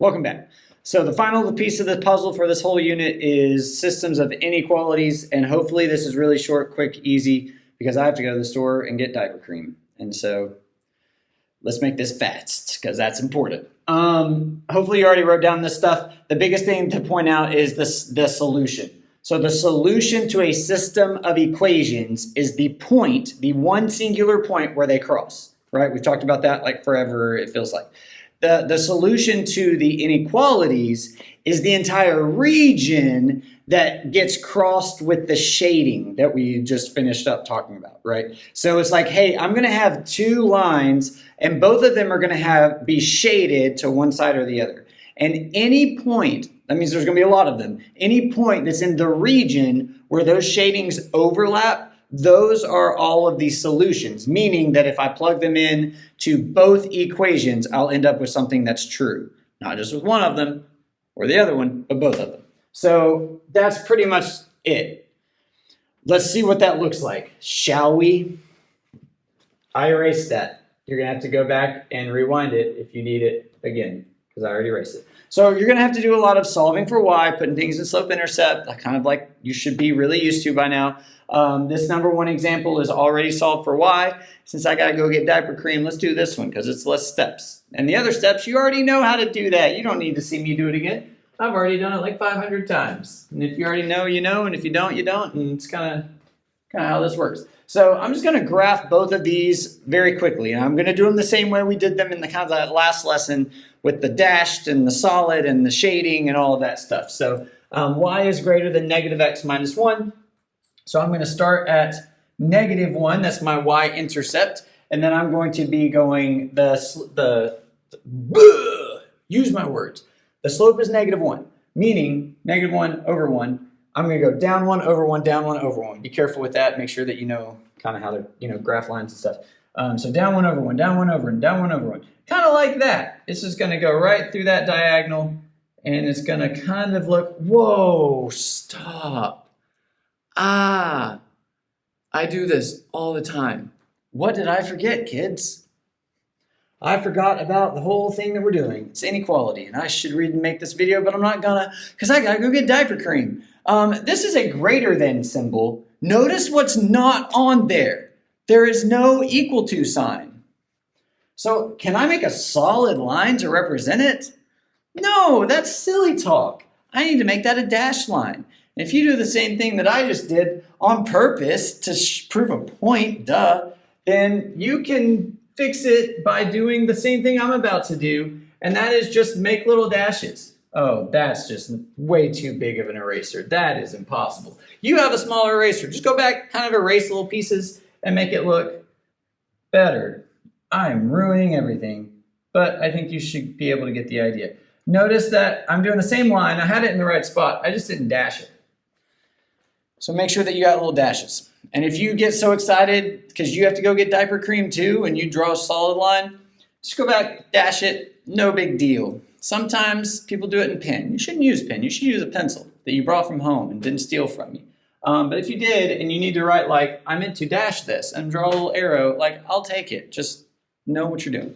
Welcome back. So the final piece of the puzzle for this whole unit is systems of inequalities, and hopefully this is really short, quick, easy, because I have to go to the store and get diaper cream. And so let's make this fast, because that's important. Hopefully you already wrote down this stuff. The biggest thing to point out is the solution. So the solution to a system of equations is the point, the one singular point where they cross, right? We've talked about that like forever, it feels like. The solution to the inequalities is the entire region that gets crossed with the shading that we just finished up talking about, right? So it's like, hey, I'm gonna have two lines and both of them are gonna be shaded to one side or the other. And any point, that means there's gonna be a lot of them, any point that's in the region where those shadings overlap, those are all of these solutions, meaning that if I plug them in to both equations, I'll end up with something that's true. Not just with one of them or the other one, but both of them. So that's pretty much it. Let's see what that looks like, shall we? I erased that. You're gonna have to go back and rewind it if you need it again, because I already erased it. So you're gonna have to do a lot of solving for y, putting things in slope-intercept, kind of like you should be really used to by now. This number one example is already solved for y. Since I gotta go get diaper cream, let's do this one because it's less steps. And the other steps, you already know how to do that. You don't need to see me do it again. I've already done it like 500 times. And if you already know, you know, and if you don't, you don't. And it's kind of how this works. So I'm just gonna graph both of these very quickly. And I'm gonna do them the same way we did them in the kind of that last lesson with the dashed and the solid and the shading and all of that stuff. So y is greater than negative x minus 1. So I'm going to start at negative 1, that's my y-intercept, and then I'm going to be going use my words. The slope is negative 1, meaning negative 1 over 1. I'm going to go down 1 over 1, down 1 over 1. Be careful with that. Make sure that you know kind of how to graph lines and stuff. So down 1 over 1, down 1 over 1, down 1 over 1. Kind of like that. It's just going to go right through that diagonal, and it's going to kind of look, whoa, stop. I do this all the time. What did I forget, kids? I forgot about the whole thing that we're doing. It's inequality, and I should read and make this video, but I'm not gonna, because I gotta go get diaper cream. This is a greater than symbol. Notice what's not on there. There is no equal to sign. So can I make a solid line to represent it? No, that's silly talk. I need to make that a dashed line. If you do the same thing that I just did on purpose to prove a point, then you can fix it by doing the same thing I'm about to do, and that is just make little dashes. Oh, that's just way too big of an eraser. That is impossible. You have a smaller eraser. Just go back, kind of erase little pieces and make it look better. I'm ruining everything, but I think you should be able to get the idea. Notice that I'm doing the same line. I had it in the right spot. I just didn't dash it. So make sure that you got little dashes. And if you get so excited because you have to go get diaper cream too and you draw a solid line, just go back, dash it, no big deal. Sometimes people do it in pen. You shouldn't use pen. You should use a pencil that you brought from home and didn't steal from you. But if you did and you need to write like, I meant to dash this and draw a little arrow, like I'll take it. Just know what you're doing.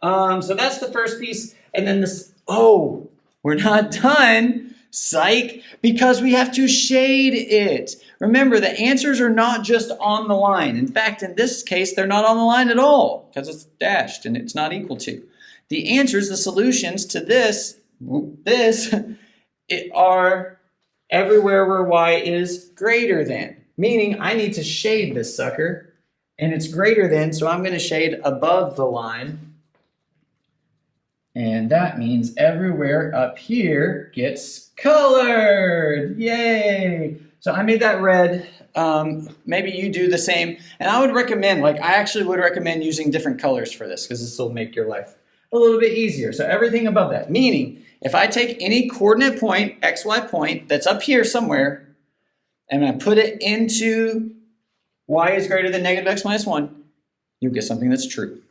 So that's the first piece. And then this, oh, we're not done. Psych, because we have to shade it. Remember, the answers are not just on the line. In fact, in this case, they're not on the line at all because it's dashed and it's not equal to. The answers, the solutions to this are everywhere where y is greater than, meaning I need to shade this sucker and it's greater than, so I'm going to shade above the line. And that means everywhere up here gets colored. Yay! So I made that red. Maybe you do the same. And I would recommend, I actually would recommend using different colors for this because this will make your life a little bit easier. So everything above that. Meaning, if I take any coordinate point, xy point, that's up here somewhere, and I put it into y is greater than negative x minus 1, you'll get something that's true.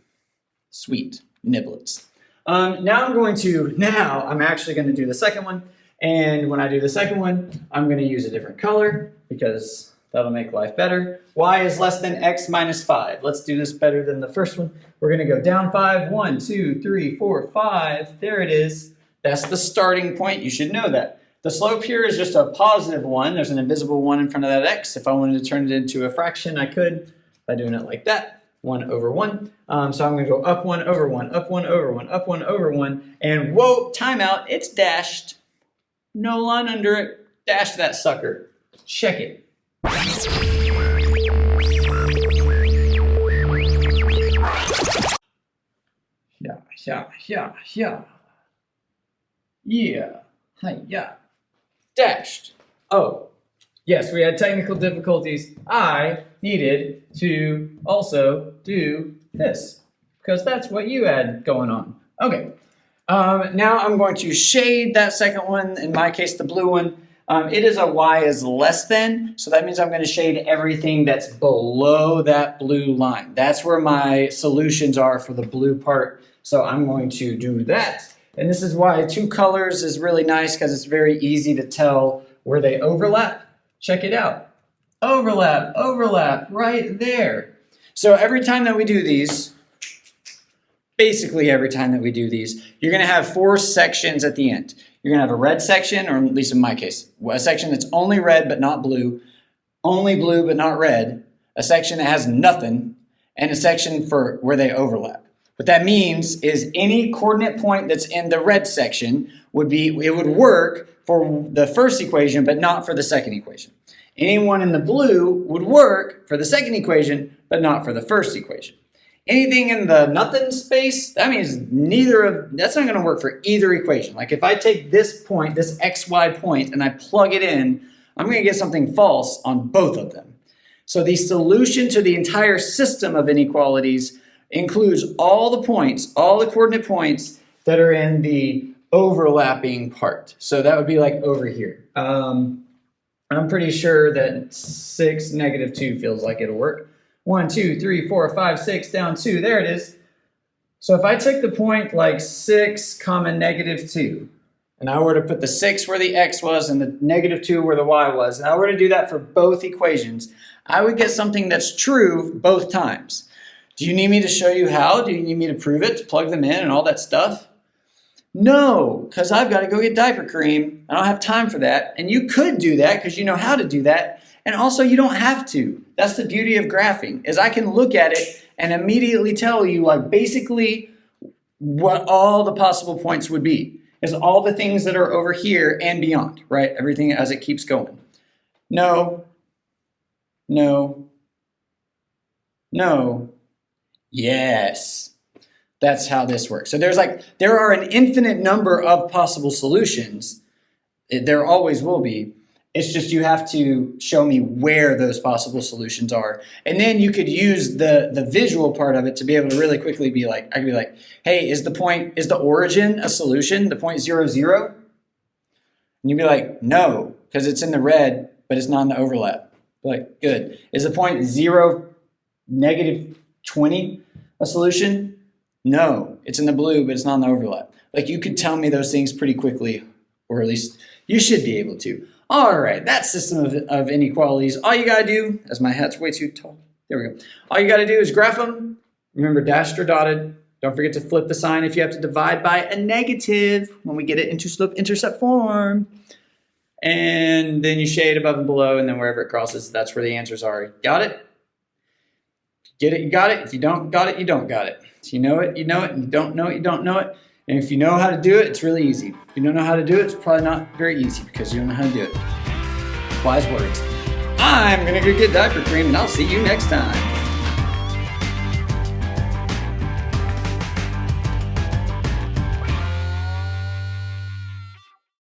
Sweet. Niblets. Now I'm actually going to do the second one. And when I do the second one, I'm going to use a different color because that'll make life better. Y is less than x minus 5. Let's do this better than the first one. We're going to go down 5. 1, 2, 3, 4, 5. There it is. That's the starting point. You should know that. The slope here is just a positive 1. There's an invisible 1 in front of that x. If I wanted to turn it into a fraction, I could by doing it like that. 1 over 1. So I'm going to go up 1 over 1, up 1 over 1, up 1 over 1. And whoa, timeout. It's dashed. No line under it. Dash that sucker. Check it. Yeah. Dashed. Oh, yes, we had technical difficulties. I needed to also do this because that's what you had going on. Okay. Now I'm going to shade that second one, in my case, the blue one. It is a y is less than, so that means I'm going to shade everything that's below that blue line. That's where my solutions are for the blue part, so I'm going to do that. And this is why 2 colors is really nice, because it's very easy to tell where they overlap. Check it out. Overlap, overlap, right there. So every time that we do these, basically every time that we do these, you're going to have 4 sections at the end. You're going to have a red section, or at least in my case, a section that's only red but not blue, only blue but not red, a section that has nothing, and a section for where they overlap. What that means is any coordinate point that's in the red section would work for the first equation but not for the second equation. Anyone in the blue would work for the second equation but not for the first equation. Anything in the nothing space, that means that's not going to work for either equation. Like if I take this point, this xy point, and I plug it in, I'm going to get something false on both of them. So the solution to the entire system of inequalities includes all the points, all the coordinate points that are in the overlapping part. So that would be like over here. I'm pretty sure that 6, -2 feels like it'll work. 1, 2, 3, 4, 5, 6, down 2. There it is. So if I took the point like 6, -2, and I were to put the 6 where the x was and the -2 where the y was, and I were to do that for both equations, I would get something that's true both times. Do you need me to show you how? Do you need me to prove it, to plug them in and all that stuff? No, because I've got to go get diaper cream. I don't have time for that. And you could do that because you know how to do that. And also you don't have to. That's the beauty of graphing, is I can look at it and immediately tell you like basically what all the possible points would be. Is all the things that are over here and beyond, right? Everything as it keeps going. No, no, no, yes. That's how this works. So there are an infinite number of possible solutions. There always will be. It's just you have to show me where those possible solutions are. And then you could use the visual part of it to be able to really quickly be like, I could be like, hey, is the origin a solution? The point 0, 0? And you'd be like, no, because it's in the red, but it's not in the overlap. Like, good. Is the point 0, -20 a solution? No, it's in the blue, but it's not in the overlap. Like you could tell me those things pretty quickly, or at least you should be able to. All right, that system of inequalities, all you gotta do, as my hat's way too tall, there we go. All you gotta do is graph them. Remember, dashed or dotted. Don't forget to flip the sign if you have to divide by a negative when we get it into slope-intercept form. And then you shade above and below, and then wherever it crosses, that's where the answers are. Got it? Get it, you got it. If you don't got it, you don't got it. So you know it, you know it, and you don't know it, you don't know it. And if you know how to do it, it's really easy. If you don't know how to do it, it's probably not very easy because you don't know how to do it. Wise words. I'm gonna go get diaper cream and I'll see you next time.